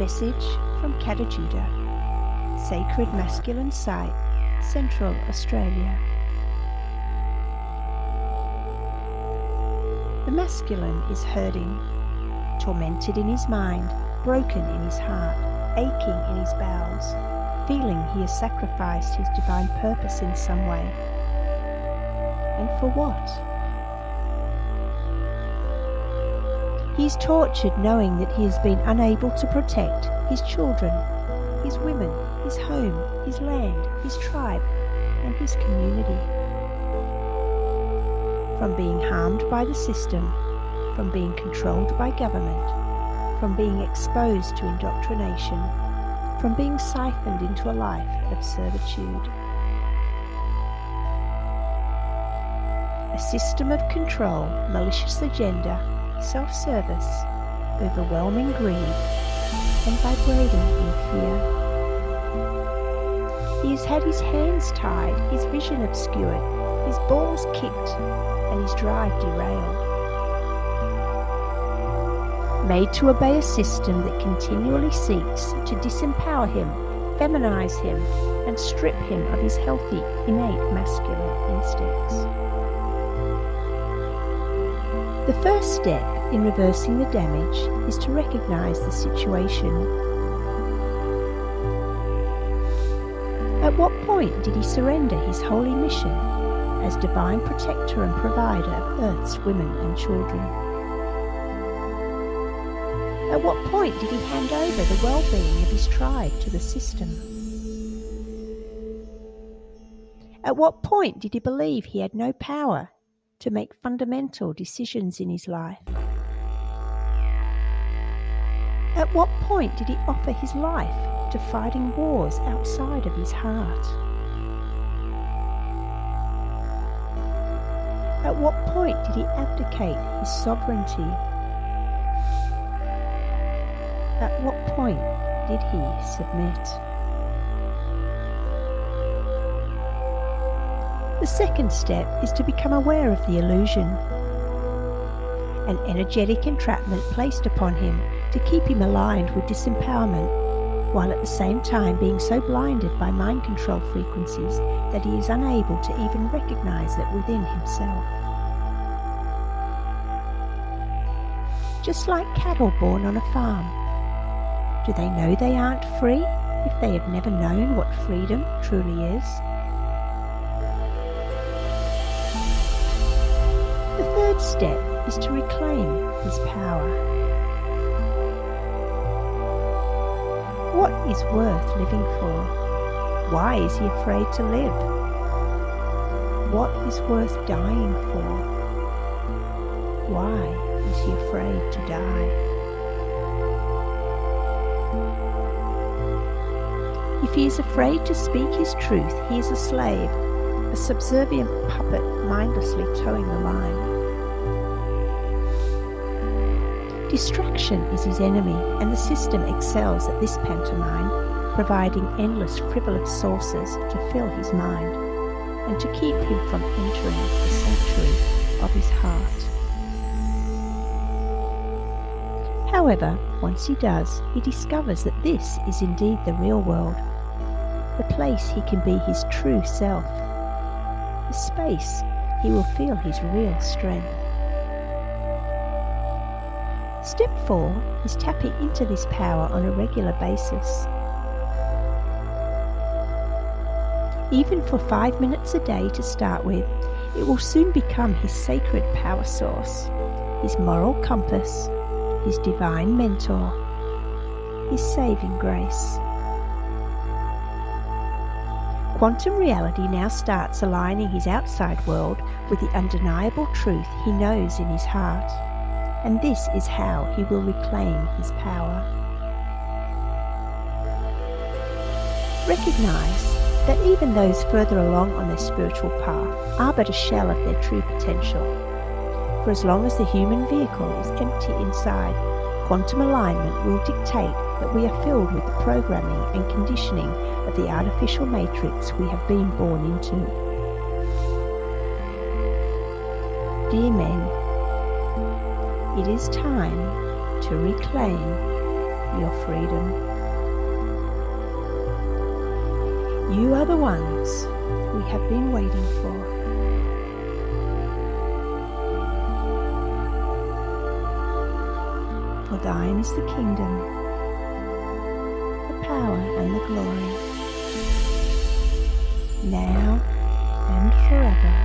Message from Kata Tjuta, Sacred Masculine Site, Central Australia. The masculine is hurting, tormented in his mind, broken in his heart, aching in his bowels, feeling he has sacrificed his divine purpose in some way. And for what? He is tortured knowing that he has been unable to protect his children, his women, his home, his land, his tribe, and his community. From being harmed by the system, from being controlled by government, from being exposed to indoctrination, from being siphoned into a life of servitude. A system of control, malicious agenda, self-service, overwhelming greed, and vibrating in fear. He has had his hands tied, his vision obscured, his balls kicked, and his drive derailed. Made to obey a system that continually seeks to disempower him, feminize him, and strip him of his healthy, innate masculine instincts. The first step in reversing the damage is to recognize the situation. At what point did he surrender his holy mission as divine protector and provider of Earth's women and children? At what point did he hand over the well-being of his tribe to the system? At what point did he believe he had no power to make fundamental decisions in his life? At what point did he offer his life to fighting wars outside of his heart? At what point did he abdicate his sovereignty? At what point did he submit? The second step is to become aware of the illusion, an energetic entrapment placed upon him to keep him aligned with disempowerment, while at the same time being so blinded by mind control frequencies that he is unable to even recognize it within himself. Just like cattle born on a farm, do they know they aren't free if they have never known what freedom truly is? The third step is to reclaim his power. What is worth living for? Why is he afraid to live? What is worth dying for? Why is he afraid to die? If he is afraid to speak his truth, he is a slave, a subservient puppet mindlessly towing the line. Distraction is his enemy, and the system excels at this pantomime, providing endless frivolous sources to fill his mind and to keep him from entering the sanctuary of his heart. However, once he does, he discovers that this is indeed the real world, the place he can be his true self, the space he will feel his real strength. Step 4 is tapping into this power on a regular basis. Even for 5 minutes a day to start with, it will soon become his sacred power source, his moral compass, his divine mentor, his saving grace. Quantum reality now starts aligning his outside world with the undeniable truth he knows in his heart. And this is how he will reclaim his power. Recognize that even those further along on their spiritual path are but a shell of their true potential. For as long as the human vehicle is empty inside, quantum alignment will dictate that we are filled with the programming and conditioning of the artificial matrix we have been born into. Dear men, it is time to reclaim your freedom. You are the ones we have been waiting for. For thine is the kingdom, the power and the glory, now and forever.